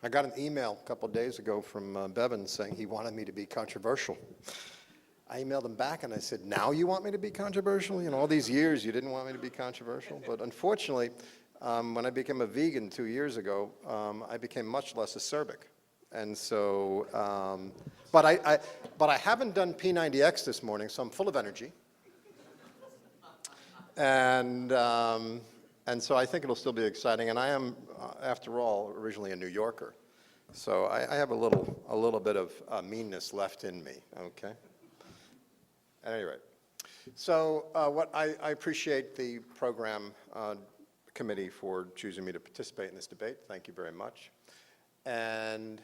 I got an email a couple of days ago from Bevan saying he wanted me to be controversial. I emailed him back and I said, now you want me to be controversial? You know, all these years you didn't want me to be controversial. But unfortunately, when I became a vegan 2 years ago, I became much less acerbic. And so, but I haven't done P90X this morning, so I'm full of energy. And so I think it'll still be exciting. And I am, after all, originally a New Yorker. So I have a little bit of meanness left in me, okay? At any rate. So I appreciate the program committee for choosing me to participate in this debate. Thank you very much. And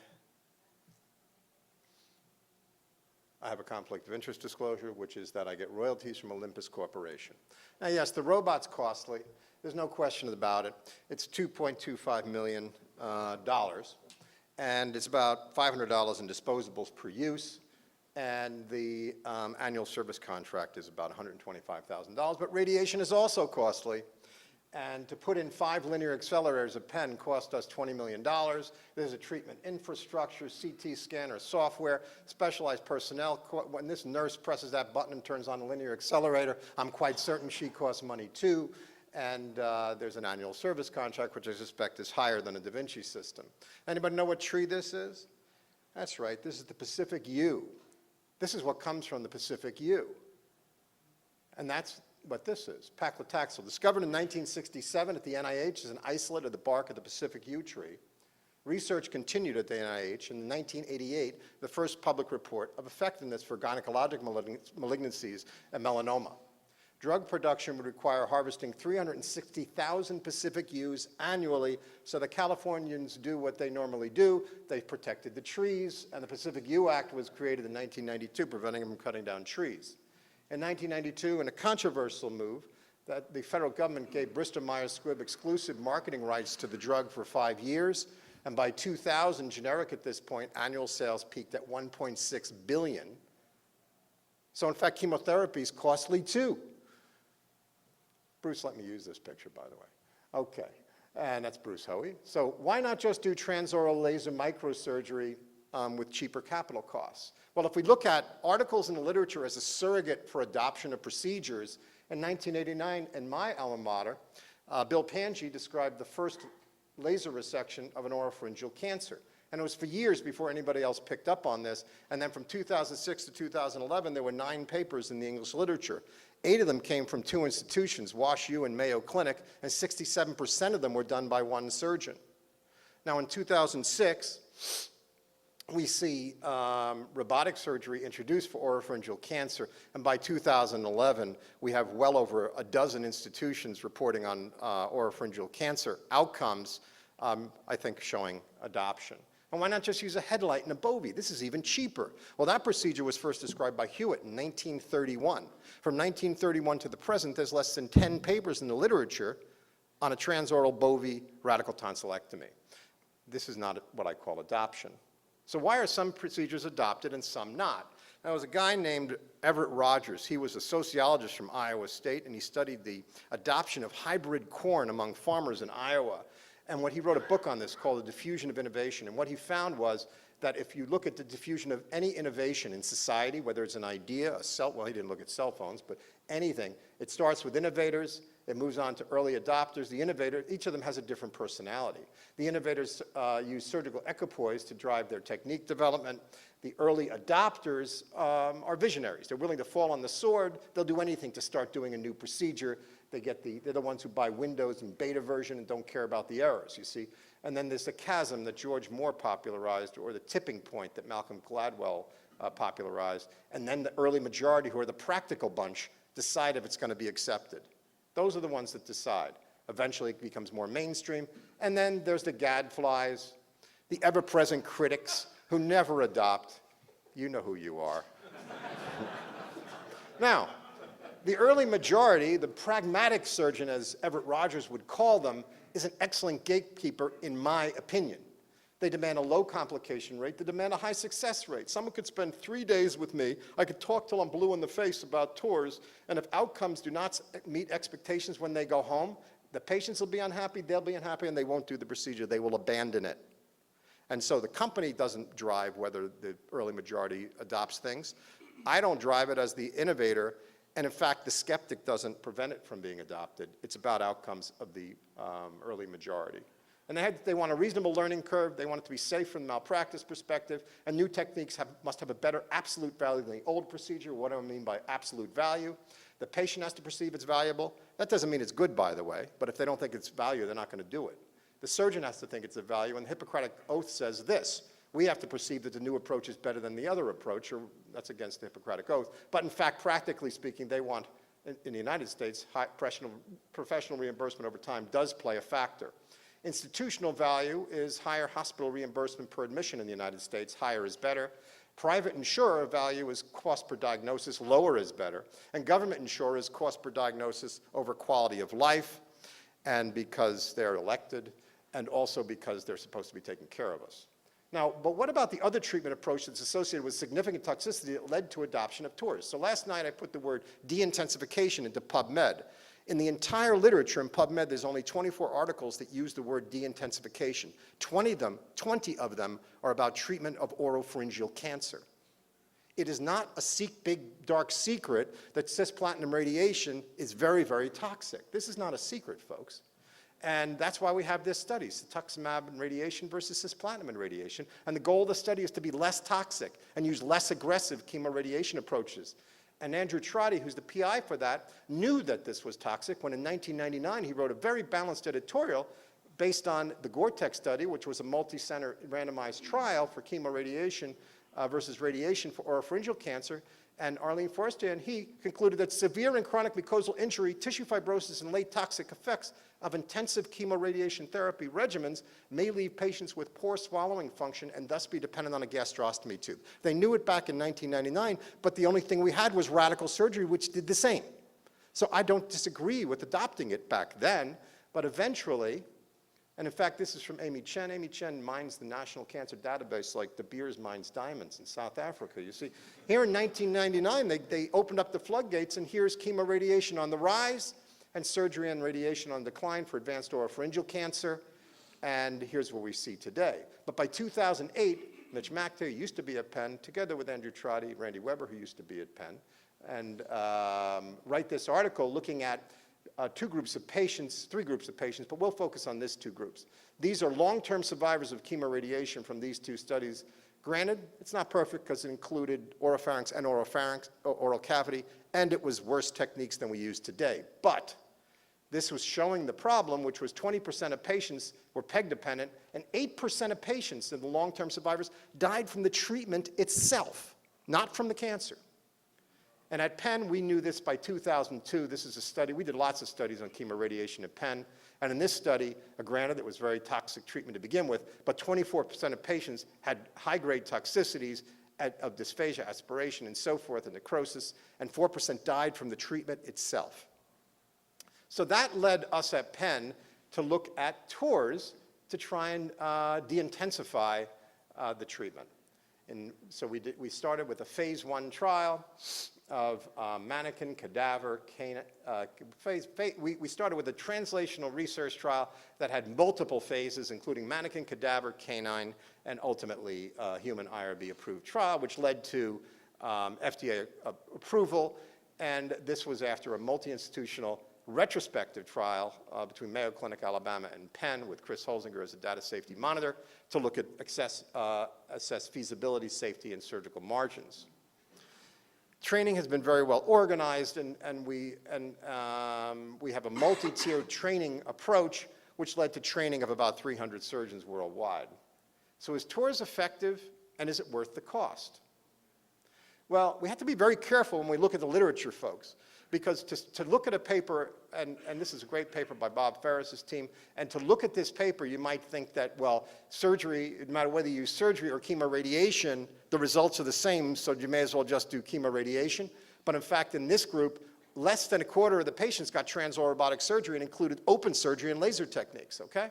I have a conflict of interest disclosure, which is that I get royalties from Olympus Corporation. Now, yes, the robot's costly. There's no question about it. It's $2.25 million, and it's about $500 in disposables per use, and the annual service contract is about $125,000. But radiation is also costly. And to put in 5 linear accelerators a pen cost us $20 million. There's a treatment infrastructure, CT scanner, software, specialized personnel. When this nurse presses that button and turns on a linear accelerator, I'm quite certain she costs money too. And there's an annual service contract, which I suspect is higher than a Da Vinci system. Anybody know what tree this is? That's right, this is the Pacific Yew. This is what comes from the Pacific Yew. And that's what this is, paclitaxel. Discovered in 1967 at the NIH as an isolate of the bark of the Pacific yew tree. Research continued at the NIH. In 1988, the first public report of effectiveness for gynecologic malignancies and melanoma. Drug production would require harvesting 360,000 Pacific yews annually, so the Californians do what they normally do. They protected the trees, and the Pacific Yew Act was created in 1992, preventing them from cutting down trees. In 1992, in a controversial move, that the federal government gave Bristol Myers Squibb exclusive marketing rights to the drug for 5 years, and by 2000, generic at this point, annual sales peaked at $1.6 billion. So in fact, chemotherapy is costly too. Bruce let me use this picture, by the way. Okay, and that's Bruce Hoey. So why not just do transoral laser microsurgery with cheaper capital costs? Well, if we look at articles in the literature as a surrogate for adoption of procedures, in 1989, in my alma mater, Bill Pangi described the first laser resection of an oropharyngeal cancer. And it was for years before anybody else picked up on this. And then from 2006 to 2011, there were 9 papers in the English literature. 8 of them came from 2 institutions, WashU and Mayo Clinic, and 67% of them were done by 1 surgeon. Now in 2006, we see robotic surgery introduced for oropharyngeal cancer, and by 2011, we have well over a dozen institutions reporting on oropharyngeal cancer outcomes, I think showing adoption. And why not just use a headlight and a bovie? This is even cheaper. Well, that procedure was first described by Hewitt in 1931. From 1931 to the present, there's less than 10 papers in the literature on a transoral bovie radical tonsillectomy. This is not what I call adoption. So why are some procedures adopted and some not? There was a guy named Everett Rogers. He was a sociologist from Iowa State, and he studied the adoption of hybrid corn among farmers in Iowa. And he wrote a book on this called The Diffusion of Innovation. And what he found was that if you look at the diffusion of any innovation in society, whether it's an idea, well, he didn't look at cell phones, but anything, it starts with innovators, it moves on to early adopters. The innovator, each of them has a different personality. The innovators use surgical equipoise to drive their technique development. The early adopters are visionaries. They're willing to fall on the sword. They'll do anything to start doing a new procedure. They're the ones who buy Windows and beta version and don't care about the errors, you see. And then there's the chasm that George Moore popularized, or the tipping point that Malcolm Gladwell popularized. And then the early majority, who are the practical bunch, decide if it's going to be accepted. Those are the ones that decide. Eventually it becomes more mainstream. And then there's the gadflies, the ever-present critics who never adopt. You know who you are. Now, the early majority, the pragmatic surgeon, as Everett Rogers would call them, is an excellent gatekeeper, in my opinion. They demand a low complication rate. They demand a high success rate. Someone could spend 3 days with me. I could talk till I'm blue in the face about tours, and if outcomes do not meet expectations when they go home, the patients will be unhappy, they'll be unhappy, and they won't do the procedure. They will abandon it. And so the company doesn't drive whether the early majority adopts things. I don't drive it as the innovator. And in fact, the skeptic doesn't prevent it from being adopted. It's about outcomes of the early majority. And they want a reasonable learning curve. They want it to be safe from the malpractice perspective. And new techniques must have a better absolute value than the old procedure. What do I mean by absolute value? The patient has to perceive it's valuable. That doesn't mean it's good, by the way. But if they don't think it's value, they're not going to do it. The surgeon has to think it's a value. And the Hippocratic Oath says this. We have to perceive that the new approach is better than the other approach, or that's against the Hippocratic Oath. But in fact, practically speaking, they want, in the United States, high professional reimbursement over time does play a factor. Institutional value is higher hospital reimbursement per admission in the United States. Higher is better. Private insurer value is cost per diagnosis. Lower is better. And government insurer is cost per diagnosis over quality of life, and because they're elected, and also because they're supposed to be taking care of us. Now, but what about the other treatment approach that's associated with significant toxicity that led to adoption of TORS? So last night I put the word de-intensification into PubMed. In the entire literature in PubMed, there's only 24 articles that use the word de-intensification. 20 of them are about treatment of oropharyngeal cancer. It is not a big, dark secret that cisplatin radiation is very, very toxic. This is not a secret, folks. And that's why we have this study, cetuximab and radiation versus cisplatin and radiation. And the goal of the study is to be less toxic and use less aggressive chemoradiation approaches. And Andrew Trotti, who's the PI for that, knew that this was toxic when in 1999 he wrote a very balanced editorial based on the GORTEC study, which was a multi-center randomized trial for chemoradiation versus radiation for oropharyngeal cancer. And Arlene Forster and he concluded that severe and chronic mucosal injury, tissue fibrosis, and late toxic effects of intensive chemoradiation therapy regimens may leave patients with poor swallowing function and thus be dependent on a gastrostomy tube. They knew it back in 1999, but the only thing we had was radical surgery, which did the same. So I don't disagree with adopting it back then, but eventually, and in fact, this is from Amy Chen. Amy Chen mines the National Cancer Database like De Beers mines diamonds in South Africa. You see, here in 1999, they opened up the floodgates, and here's chemoradiation on the rise and surgery and radiation on decline for advanced oropharyngeal cancer. And here's what we see today. But by 2008, Mitch Macta, who used to be at Penn, together with Andrew Trotti, Randy Weber, who used to be at Penn, and write this article looking at three groups of patients, but we'll focus on these two groups. These are long-term survivors of chemoradiation from these two studies. Granted, it's not perfect because it included oropharynx and oral cavity, and it was worse techniques than we use today. But this was showing the problem, which was 20% of patients were PEG-dependent, and 8% of patients in the long-term survivors died from the treatment itself, not from the cancer. And at Penn, we knew this by 2002. This is a study. We did lots of studies on chemoradiation at Penn. And in this study, granted, it was very toxic treatment to begin with, but 24% of patients had high-grade toxicities of dysphagia, aspiration, and so forth, and necrosis, and 4% died from the treatment itself. So that led us at Penn to look at TORS to try and de-intensify the treatment. And so we started with a phase 1 trial of mannequin, cadaver, canine. We started with a translational research trial that had multiple phases, including mannequin, cadaver, canine, and ultimately human IRB-approved trial, which led to FDA approval. And this was after a multi-institutional retrospective trial between Mayo Clinic, Alabama, and Penn with Chris Holzinger as a data safety monitor to look at assess feasibility, safety, and surgical margins. Training has been very well organized, and we have a multi-tiered training approach, which led to training of about 300 surgeons worldwide. So is TORS effective, and is it worth the cost? Well, we have to be very careful when we look at the literature, folks, because to look at a paper, and this is a great paper by Bob Ferris's team, and to look at this paper, you might think that, well, surgery, no matter whether you use surgery or chemoradiation, the results are the same, so you may as well just do chemoradiation. But in fact, in this group, less than a quarter of the patients got transoral robotic surgery and included open surgery and laser techniques, okay?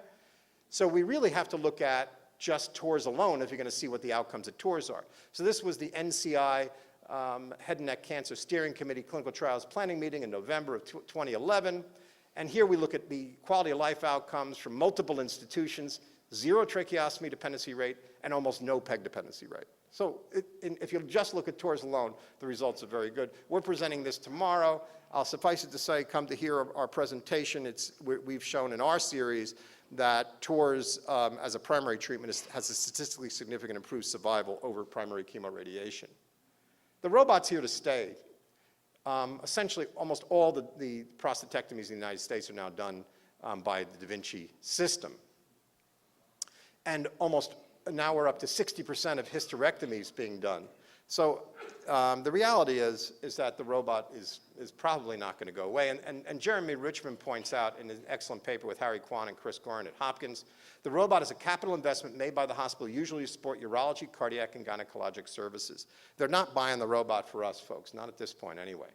So we really have to look at just TORS alone if you're going to see what the outcomes of TORS are. So this was the NCI Head and Neck Cancer Steering Committee Clinical Trials Planning Meeting in November of 2011. And here we look at the quality of life outcomes from multiple institutions. 0 tracheostomy dependency rate, and almost no PEG dependency rate. So if you just look at TORS alone, the results are very good. We're presenting this tomorrow. I'll suffice it to say, come to hear our presentation. We've shown in our series that TORS as a primary treatment has a statistically significant improved survival over primary chemoradiation. The robot's here to stay. Essentially, almost all the prostatectomies in the United States are now done by the Da Vinci system. And now we're up to 60% of hysterectomies being done. So the reality is that the robot is probably not going to go away. And Jeremy Richmond points out in an excellent paper with Harry Kwan and Chris Gorin at Hopkins, the robot is a capital investment made by the hospital usually to support urology, cardiac, and gynecologic services. They're not buying the robot for us, folks, not at this point anyway.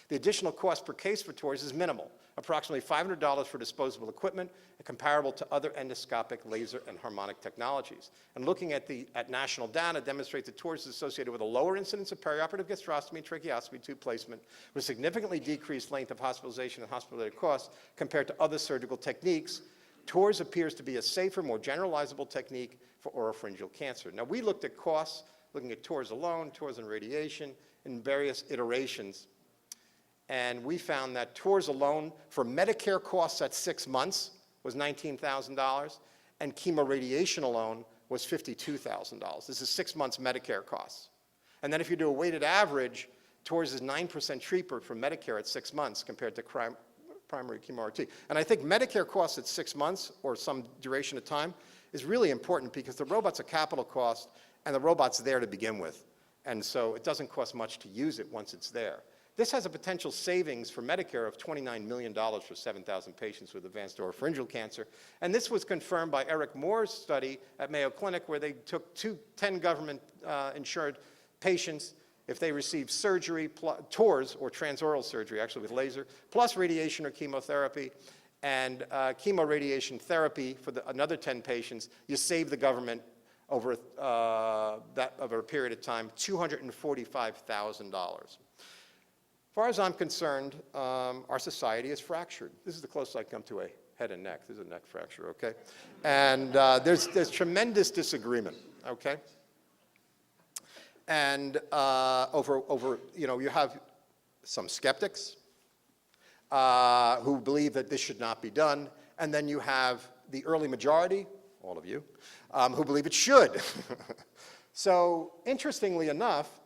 The additional cost per case for TORS is minimal, approximately $500 for disposable equipment, and comparable to other endoscopic, laser, and harmonic technologies. And looking at national data demonstrates that TORS is associated with a lower incidence of perioperative gastrostomy and tracheostomy tube placement, with significantly decreased length of hospitalization and hospital-related costs compared to other surgical techniques. TORS appears to be a safer, more generalizable technique for oropharyngeal cancer. Now, we looked at costs, looking at TORS alone, TORS and radiation, in various iterations. And we found that TORS alone, for Medicare costs at 6 months, was $19,000, and chemoradiation alone was $52,000. This is 6 months Medicare costs. And then if you do a weighted average, TORS is 9% cheaper for Medicare at 6 months compared to primary chemo-RT. And I think Medicare costs at 6 months or some duration of time is really important because the robot's a capital cost and the robot's there to begin with. And so it doesn't cost much to use it once it's there. This has a potential savings for Medicare of $29 million for 7,000 patients with advanced oropharyngeal cancer. And this was confirmed by Eric Moore's study at Mayo Clinic, where they took 10 government-insured patients if they received surgery, TORS, or transoral surgery, actually with laser, plus radiation or chemotherapy, and chemoradiation therapy for another 10 patients. You save the government over a period of time, $245,000. As far as I'm concerned, our society is fractured. This is the closest I come to a head and neck. This is a neck fracture, okay? And there's tremendous disagreement, okay? And you have some skeptics who believe that this should not be done, and then you have the early majority, all of you, who believe it should. So interestingly enough,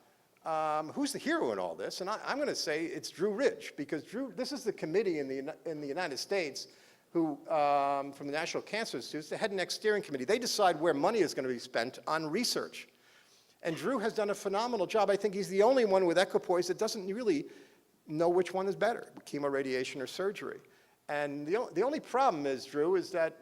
who's the hero in all this? And I'm going to say it's Drew Ridge, because this is the committee in the United States who, from the National Cancer Institute, the Head and Neck Steering Committee. They decide where money is going to be spent on research. And Drew has done a phenomenal job. I think he's the only one with equipoise that doesn't really know which one is better, chemoradiation or surgery. And the only problem is, Drew, is that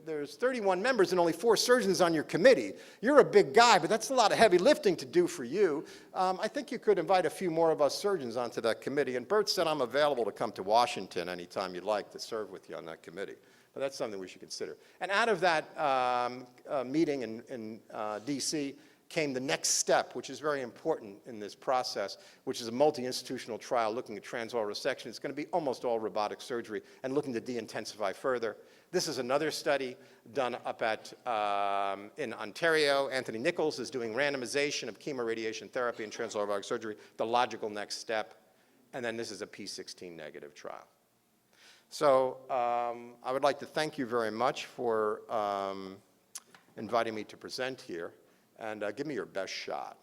there's 31 members and only 4 surgeons on your committee. You're a big guy, but that's a lot of heavy lifting to do for you. I think you could invite a few more of us surgeons onto that committee. And Bert said I'm available to come to Washington anytime you'd like to serve with you on that committee. But that's something we should consider. And out of that meeting in DC came the next step, which is very important in this process, which is a multi-institutional trial looking at transoral resection. It's going to be almost all robotic surgery and looking to de-intensify further. This is another study done up in Ontario. Anthony Nichols is doing randomization of chemoradiation therapy and transoral robotic surgery, the logical next step. And then this is a P16 negative trial. So I would like to thank you very much for inviting me to present here. And give me your best shot.